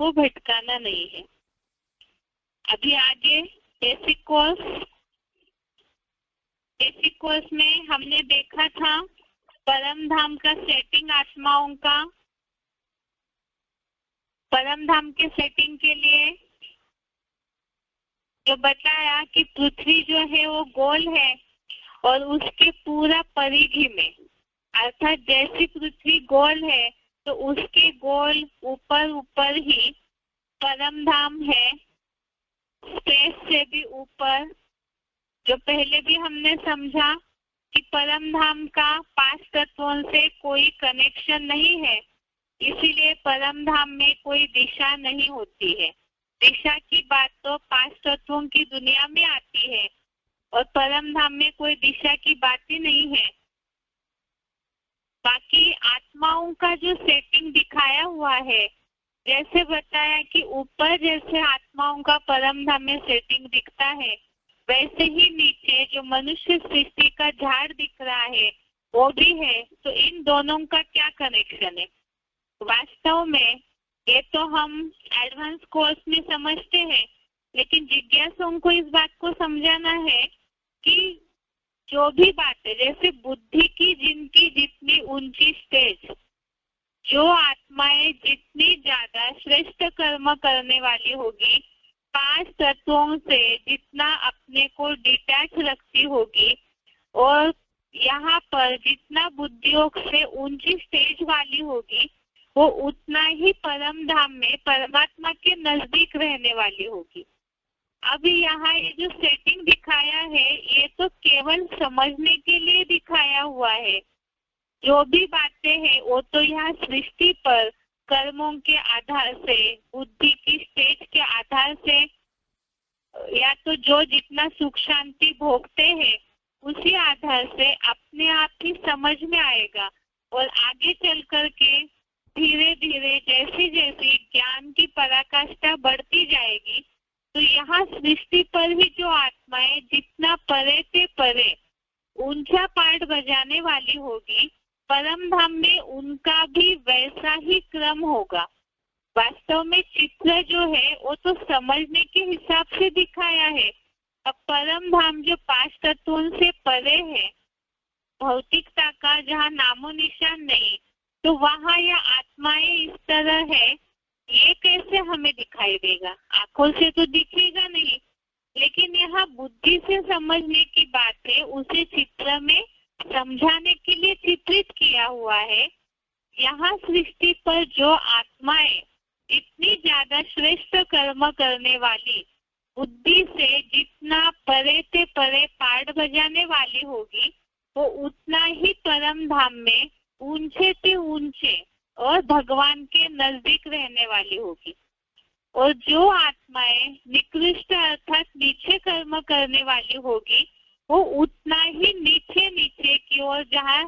वो भटकाना नहीं है। अभी आगे बेसिक कोर्स में हमने देखा था परम धाम का सेटिंग आत्माओं का। परम धाम के सेटिंग के लिए जो बताया कि पृथ्वी जो है वो गोल है और उसके पूरा परिधि में, अर्थात जैसी पृथ्वी गोल है तो उसके गोल ऊपर ही परम धाम है, स्पेस से भी ऊपर। जो पहले भी हमने समझा कि परम धाम का 5 तत्वों से कोई कनेक्शन नहीं है, इसीलिए परम धाम में कोई दिशा नहीं होती है। दिशा की बात तो 5 तत्वों की दुनिया में आती है और परम धाम में कोई दिशा की बात ही नहीं है। बाकी आत्माओं का जो सेटिंग दिखाया हुआ है, जैसे बताया कि ऊपर जैसे आत्माओं का परम धाम में सेटिंग दिखता है, वैसे ही नीचे जो मनुष्य सृष्टि का झाड़ दिख रहा है वो भी है। तो इन दोनों का क्या कनेक्शन है? वास्तव में ये तो हम एडवांस कोर्स में समझते हैं, लेकिन जिज्ञासुओं को इस बात को समझाना है कि जो भी बात है, जैसे बुद्धि की जिनकी जितनी ऊंची स्टेज, जो आत्माएं जितनी ज्यादा श्रेष्ठ कर्म करने वाली होगी, 5 तत्वों से जितना अपने को डिटैच रखती होगी, और यहाँ पर जितना बुद्धियोग से ऊंची स्टेज वाली होगी, वो उतना ही परम धाम में परमात्मा के नजदीक रहने वाली होगी। अभी यहाँ ये जो सेटिंग दिखाया है, ये तो केवल समझने के लिए दिखाया हुआ है। जो भी बातें हैं वो तो यहाँ सृष्टि पर कर्मों के आधार से, बुद्धि की स्टेज के आधार से, या तो जो जितना सुख शांति भोगते हैं उसी आधार से अपने आप ही समझ में आएगा। और आगे चल करके धीरे धीरे जैसी जैसी ज्ञान की पराकाष्ठा बढ़ती जाएगी, तो यहाँ सृष्टि पर ही जो आत्माएं जितना परे से परे ऊंचा पाठ बजाने वाली होगी, परम धाम में उनका भी वैसा ही क्रम होगा। वास्तव में चित्र जो है वो तो समझने के हिसाब से दिखाया है। अब परम धाम जो 5 तत्वों से परे है, भौतिकता का जहाँ नामो निशान नहीं, तो वहाँ यह आत्माएं इस तरह है, ये कैसे हमें दिखाई देगा? आंखों से तो दिखेगा नहीं, लेकिन यहाँ बुद्धि से समझने की बात है, उसे चित्र में समझाने के लिए चित्रित किया हुआ है। यहाँ सृष्टि पर जो आत्माएं इतनी ज्यादा श्रेष्ठ कर्म करने वाली, बुद्धि से जितना परे से परे पाठ बजाने वाली होगी, वो उतना ही परम धाम में ऊंचे से ऊंचे और भगवान के नजदीक रहने वाली होगी। और जो आत्माएं निकृष्ट अर्थात नीचे कर्म करने वाली होगी, वो उतना ही नीचे नीचे की ओर, जहाँ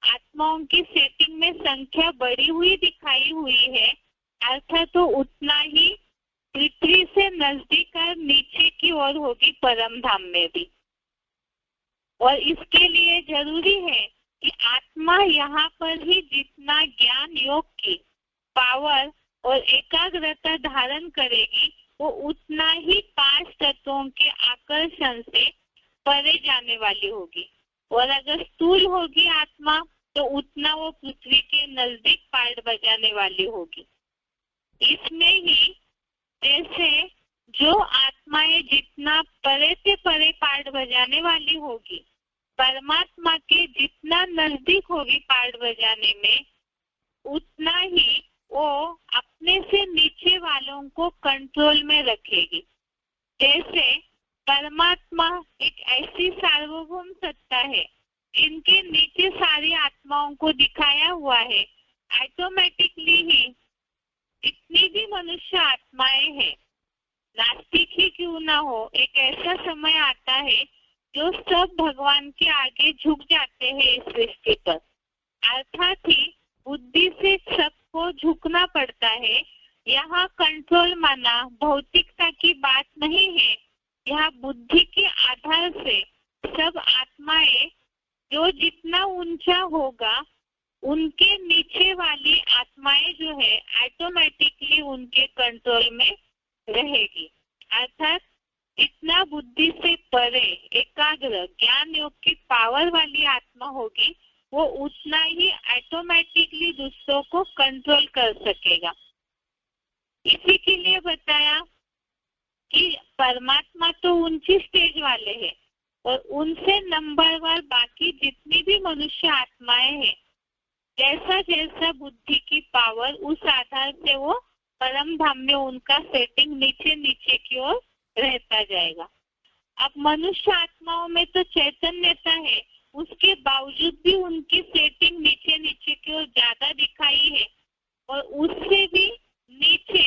आत्माओं की सेटिंग में संख्या बढ़ी हुई दिखाई हुई है, अर्थात तो उतना ही पृथ्वी से नजदीक और नीचे की ओर होगी परम धाम में भी। और इसके लिए जरूरी है कि आत्मा यहाँ पर ही जितना ज्ञान योग की पावर और एकाग्रता धारण करेगी, वो उतना ही 5 तत्वों के आकर्षण से परे जाने वाली होगी। और अगर स्थूल होगी आत्मा, तो उतना वो पृथ्वी के नजदीक पाठ बजाने वाली होगी। इसमें ही जैसे जो आत्माएं जितना परे से परे पाठ बजाने वाली होगी, परमात्मा के जितना नजदीक होगी पाठ बजाने में, उतना ही वो अपने से नीचे वालों को कंट्रोल में रखेगी। जैसे परमात्मा एक ऐसी सार्वभौम सत्ता है जिनके नीचे सारी आत्माओं को दिखाया हुआ है। ऑटोमेटिकली ही जितनी भी मनुष्य आत्माएं हैं, नास्तिक ही क्यों ना हो, एक ऐसा समय आता है जो सब भगवान के आगे झुक जाते हैं इस सृष्टि पर। अर्थात ही बुद्धि से सबको झुकना पड़ता है। यहाँ कंट्रोल माना भौतिकता की बात नहीं है। यहाँ बुद्धि के आधार से सब आत्माएं जो जितना ऊंचा होगा, उनके नीचे वाली आत्माएं जो है ऑटोमेटिकली उनके कंट्रोल में रहेगी। अर्थात इतना बुद्धि से परे एकाग्र ज्ञान योग की पावर वाली आत्मा होगी, वो उतना ही ऑटोमेटिकली दूसरों को कंट्रोल कर सकेगा। इसी के लिए बताया कि परमात्मा तो ऊंची स्टेज वाले हैं और उनसे नंबरवार बाकी जितनी भी मनुष्य आत्माएं हैं, जैसा जैसा बुद्धि की पावर उस आधार से वो परम धाम में उनका सेटिंग नीचे नीचे की ओर रहता जाएगा। अब मनुष्य आत्माओं में तो चैतन्यता है, उसके बावजूद भी उनकी सेटिंग नीचे नीचे की ओर ज्यादा दिखाई है और उससे भी नीचे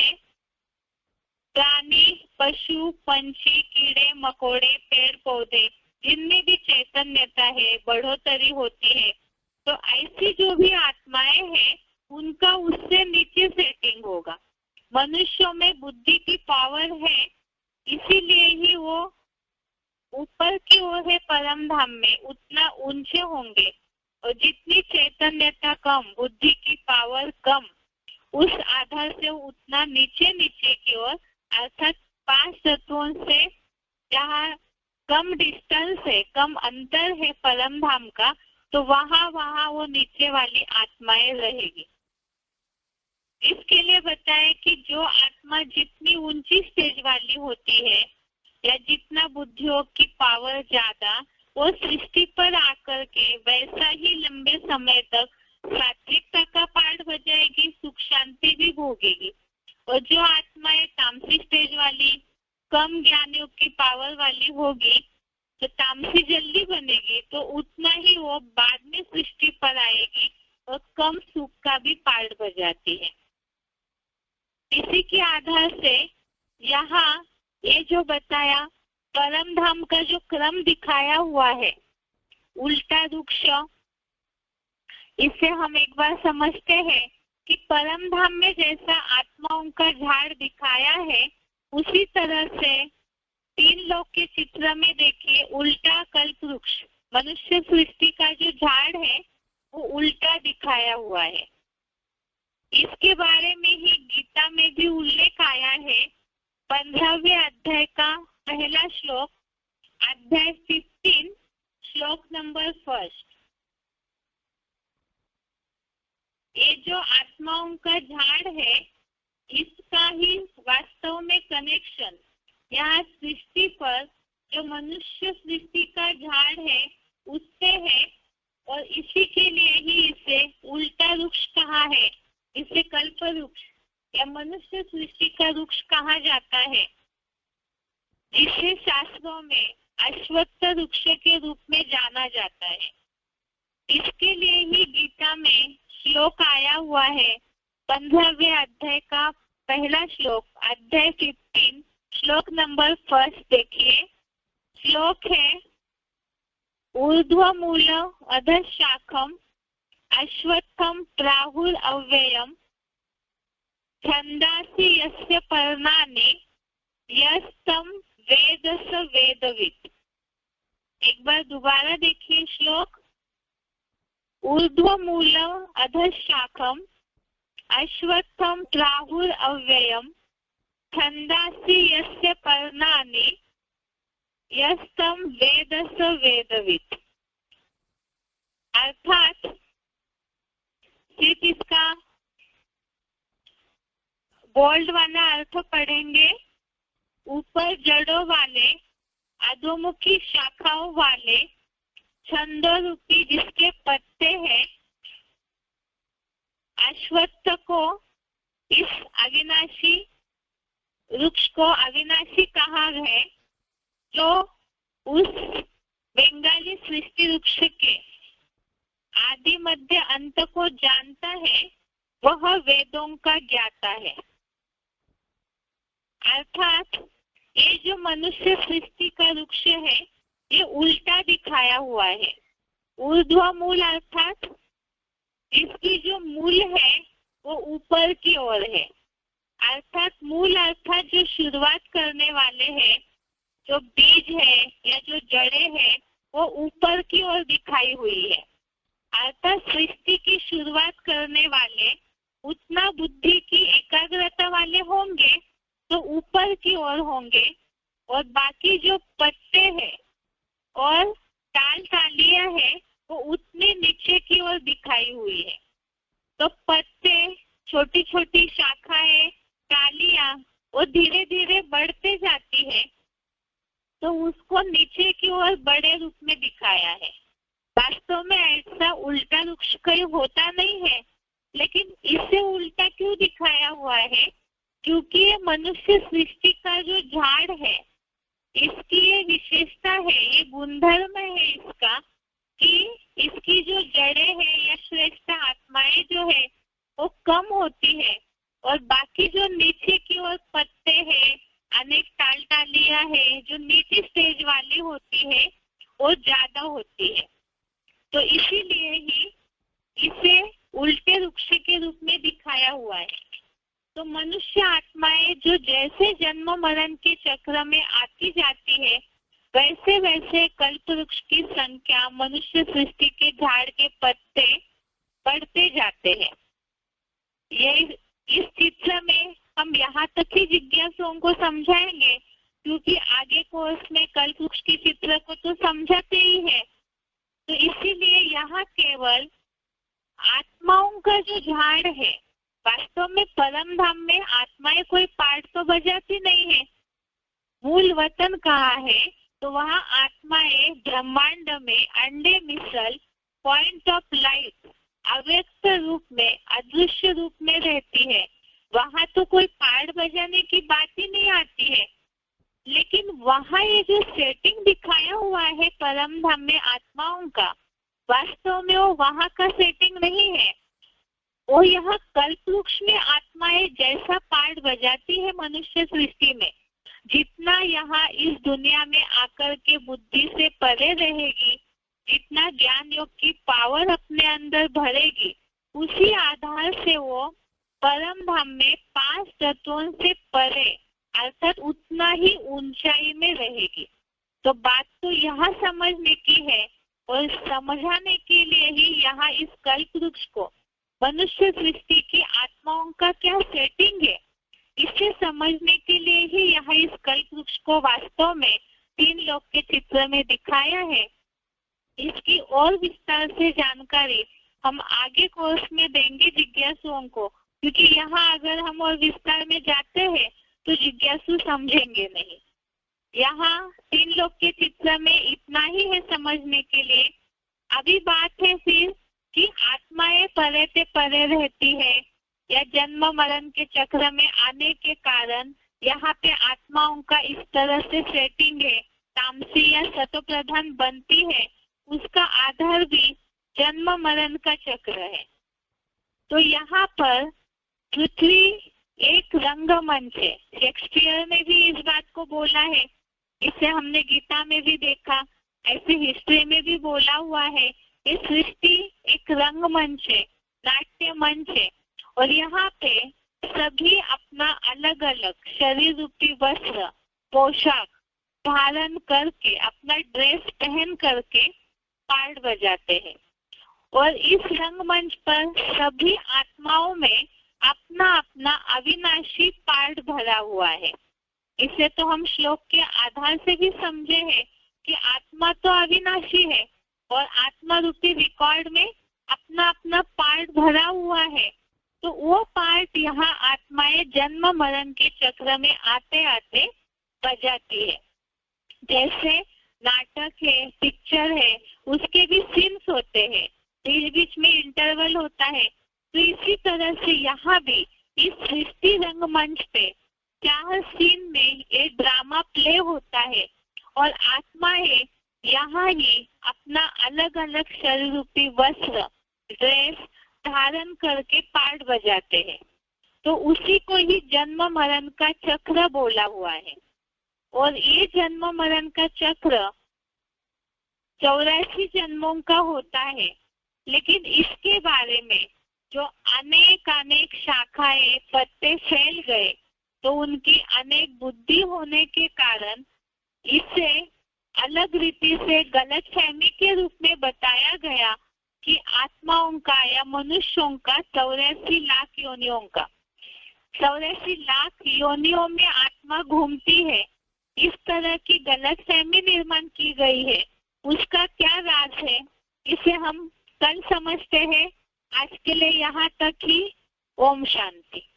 प्राणी, पशु, पंछी, कीड़े मकोड़े, पेड़ पौधे जिनमें भी चैतन्यता है, बढ़ोतरी होती है, तो ऐसी जो भी आत्माएं हैं उनका उससे नीचे सेटिंग होगा। मनुष्यों में बुद्धि की पावर है, इसीलिए ही वो ऊपर की ओर है परम धाम में उतना ऊंचे होंगे, और जितनी चैतन्यता कम, बुद्धि की पावर कम, उस आधार से उतना नीचे नीचे की ओर, अर्थात 5 तत्वों से जहाँ कम डिस्टेंस है, कम अंतर है परम धाम का, तो वहाँ वो नीचे वाली आत्माएं रहेगी। इसके लिए बताया कि जो आत्मा जितनी ऊंची स्टेज वाली होती है या जितना बुद्धियों की पावर ज्यादा, वो सृष्टि पर आकर के वैसा ही लंबे समय तक सात्विकता का पाठ बजाएगी, सुख शांति भी भोगेगी। और जो आत्माएं तामसी स्टेज वाली, कम ज्ञान योग की पावर वाली होगी, तो तामसी जल्दी बनेगी, तो उतना ही वो बाद में सृष्टि पर आएगी और कम सुख का भी पाठ बजाती है। इसी के आधार से यहाँ ये जो बताया परम धाम का जो क्रम दिखाया हुआ है, उल्टा वृक्ष, इसे हम एक बार समझते हैं कि परम धाम में जैसा आत्माओं का झाड़ दिखाया है, उसी तरह से 3 लोक के चित्र में देखिए उल्टा कल्प वृक्ष, मनुष्य सृष्टि का जो झाड़ है वो उल्टा दिखाया हुआ है। इसके बारे में ही गीता में भी उल्लेख आया है। 15वें अध्याय का पहला श्लोक, अध्याय 15 श्लोक नंबर 1। ये जो आत्माओं का झाड़ है, इसका ही वास्तव में कनेक्शन यहाँ सृष्टि पर जो मनुष्य सृष्टि का झाड़ है उससे है, और इसी के लिए ही इसे उल्टा वृक्ष कहा है। इसे कल्प वृक्ष या मनुष्य सृष्टि का वृक्ष कहा जाता है, जिसे शास्त्रों में अश्वत्थ वृक्ष के रूप में जाना जाता है। इसके लिए ही गीता में श्लोक आया हुआ है। 15वें अध्याय का पहला श्लोक, अध्याय 15 श्लोक नंबर 1 देखिए। श्लोक है, ऊर्ध्वमूल अधशाखम अश्वत्थम प्राहुर अव्ययम छंदासि यस्य पर्णानि यस्तम वेदस वेदवित्। एक बार दोबारा देखिए श्लोक, ऊर्ध्वमूल अधशाखम अश्वत्थम प्राहुर अव्ययम छंदासि यस्य पर्णानि यस्तम वेदस वेदवित्। अर्थात सिर्फ इसका बोल्ड वाला अर्थ पढ़ेंगे, ऊपर जड़ों वाले अधोमुखी शाखाओं वाले छंदो रूपी जिसके पत्ते हैं, अश्वत्थ को, इस अविनाशी वृक्ष को अविनाशी कहा है, जो उस बंगाली सृष्टि वृक्ष के आदि मध्य अंत को जानता है, वह वेदों का ज्ञाता है। अर्थात ये जो मनुष्य सृष्टि का वृक्ष है, ये उल्टा दिखाया हुआ है। ऊर्ध्व मूल अर्थात इसकी जो मूल है वो ऊपर की ओर है, अर्थात मूल अर्थात जो शुरुआत करने वाले हैं, जो बीज है या जो जड़ें हैं, वो ऊपर की ओर दिखाई हुई है। अर्थात सृष्टि की शुरुआत करने वाले उतना बुद्धि की एकाग्रता वाले होंगे तो ऊपर की ओर होंगे, और बाकी जो पत्ते हैं और टाल टालियां है वो उतने नीचे की ओर दिखाई हुई है। तो पत्ते, छोटी छोटी शाखाएं, टालियां वो धीरे धीरे बढ़ते जाती है, तो उसको नीचे की ओर बड़े रूप में दिखाया है। वास्तव में ऐसा उल्टा वृक्ष कहीं होता नहीं है, लेकिन इसे उल्टा क्यों दिखाया हुआ है? क्योंकि ये मनुष्य सृष्टि का जो झाड़ है, इसकी ये विशेषता है, ये गुणधर्म है इसका कि इसकी जो जड़ें है या श्रेष्ठ आत्माएं जो है वो कम होती है, और बाकी जो नीचे की ओर पत्ते हैं, अनेक टाल टालियां है जो नीचे स्टेज वाली होती है वो ज्यादा होती है। तो इसीलिए ही इसे उल्टे वृक्ष के रूप में दिखाया हुआ है। तो मनुष्य आत्माएं जो जैसे जन्म मरण के चक्र में आती जाती है, वैसे वैसे कल्प वृक्ष की संख्या, मनुष्य सृष्टि के झाड़ के पत्ते बढ़ते जाते हैं। ये इस चित्र में हम यहाँ तक ही जिज्ञासुओं को समझाएंगे, क्योंकि आगे कोर्स में कल्प वृक्ष के चित्र को तो समझाते ही है। तो इसीलिए यहाँ केवल आत्माओं का जो झाड़ है, वास्तव में परम धाम में आत्माएं कोई पार्ट तो बजाती नहीं है। मूल वतन कहाँ है? तो वहाँ आत्माएं ब्रह्मांड में अंडे मिसल पॉइंट ऑफ लाइट अव्यक्त रूप में, अदृश्य रूप में रहती है। वहाँ तो कोई पार्ट बजाने की बात ही नहीं आती है। लेकिन वहाँ ये जो सेटिंग दिखाया हुआ है परम धाम में आत्माओं का, वास्तव में वो वहाँ का सेटिंग नहीं है। वो यहाँ कल्प वृक्ष में आत्माएं जैसा पार्ट बजाती है मनुष्य सृष्टि में, जितना यहाँ इस दुनिया में आकर के बुद्धि से परे रहेगी, जितना ज्ञान योग की पावर अपने अंदर भरेगी, उसी आधार से वो परम धाम में 5 तत्वों से परे अर्थात उतना ही ऊंचाई में रहेगी। तो बात तो यहाँ समझने की है, और समझाने के लिए ही यहाँ इस कल्प वृक्ष को, मनुष्य सृष्टि की आत्माओं का क्या सेटिंग है, इसे समझने के लिए ही यहाँ इस कल्प वृक्ष को वास्तव में 3 लोक के चित्र में दिखाया है। इसकी और विस्तार से जानकारी हम आगे कोर्स में देंगे जिज्ञासुओं को, क्योंकि यहाँ अगर हम और विस्तार में जाते हैं तो जिज्ञासु समझेंगे नहीं। यहाँ 3 लोक के चित्र में इतना ही है समझने के लिए। अभी बात है फिर कि आत्माएं परे से परे रहती है, या जन्म मरण के चक्र में आने के कारण यहाँ पे आत्माओं का इस तरह से सेटिंग है, तामसी या सतो प्रधान बनती है, उसका आधार भी जन्म मरण का चक्र है। तो यहाँ पर पृथ्वी एक रंगमंच है। शेक्सपियर ने भी इस बात को बोला है, इसे हमने गीता में भी देखा, ऐसे हिस्ट्री में भी बोला हुआ है। ये सृष्टि एक रंगमंच है, नाट्य मंच है, और यहाँ पे सभी अपना अलग अलग शरीर रूपी वस्त्र, पोशाक धारण करके, अपना ड्रेस पहन करके पार्ट बजाते हैं। और इस रंगमंच पर सभी आत्माओं में अपना अपना अविनाशी पार्ट भरा हुआ है। इसे तो हम श्लोक के आधार से भी समझे हैं कि आत्मा तो अविनाशी है, और आत्मा रूपी रिकॉर्ड में अपना अपना पार्ट भरा हुआ है। तो वो पार्ट यहाँ आत्माएं जन्म मरण के चक्र में आते आते बजाती है। जैसे नाटक है, पिक्चर है, उसके भी सीन्स होते हैं, बीच बीच में इंटरवल होता है। तो इसी तरह से यहाँ भी इस सृष्टि रंगमंच पे 4 सीन में एक ड्रामा प्ले होता है, और आत्माएं यहाँ ही अपना अलग अलग शरीर रूपी वस्त्र, ड्रेस धारण करके पार्ट बजाते हैं। तो उसी को ही जन्म मरण का चक्र बोला हुआ है। और ये जन्म मरण का चक्र 84 जन्मों का होता है। लेकिन इसके बारे में जो अनेक अनेक शाखाएं, पत्ते फैल गए, तो उनकी अनेक बुद्धि होने के कारण इसे अलग रीति से गलत फहमी के रूप में बताया गया कि आत्माओं का या मनुष्यों का 84 लाख योनियों का 84 लाख योनियों में आत्मा घूमती है, इस तरह की गलतफहमी निर्माण की गई है। उसका क्या राज है, इसे हम कल समझते हैं। आज के लिए यहाँ तक ही। ओम शांति।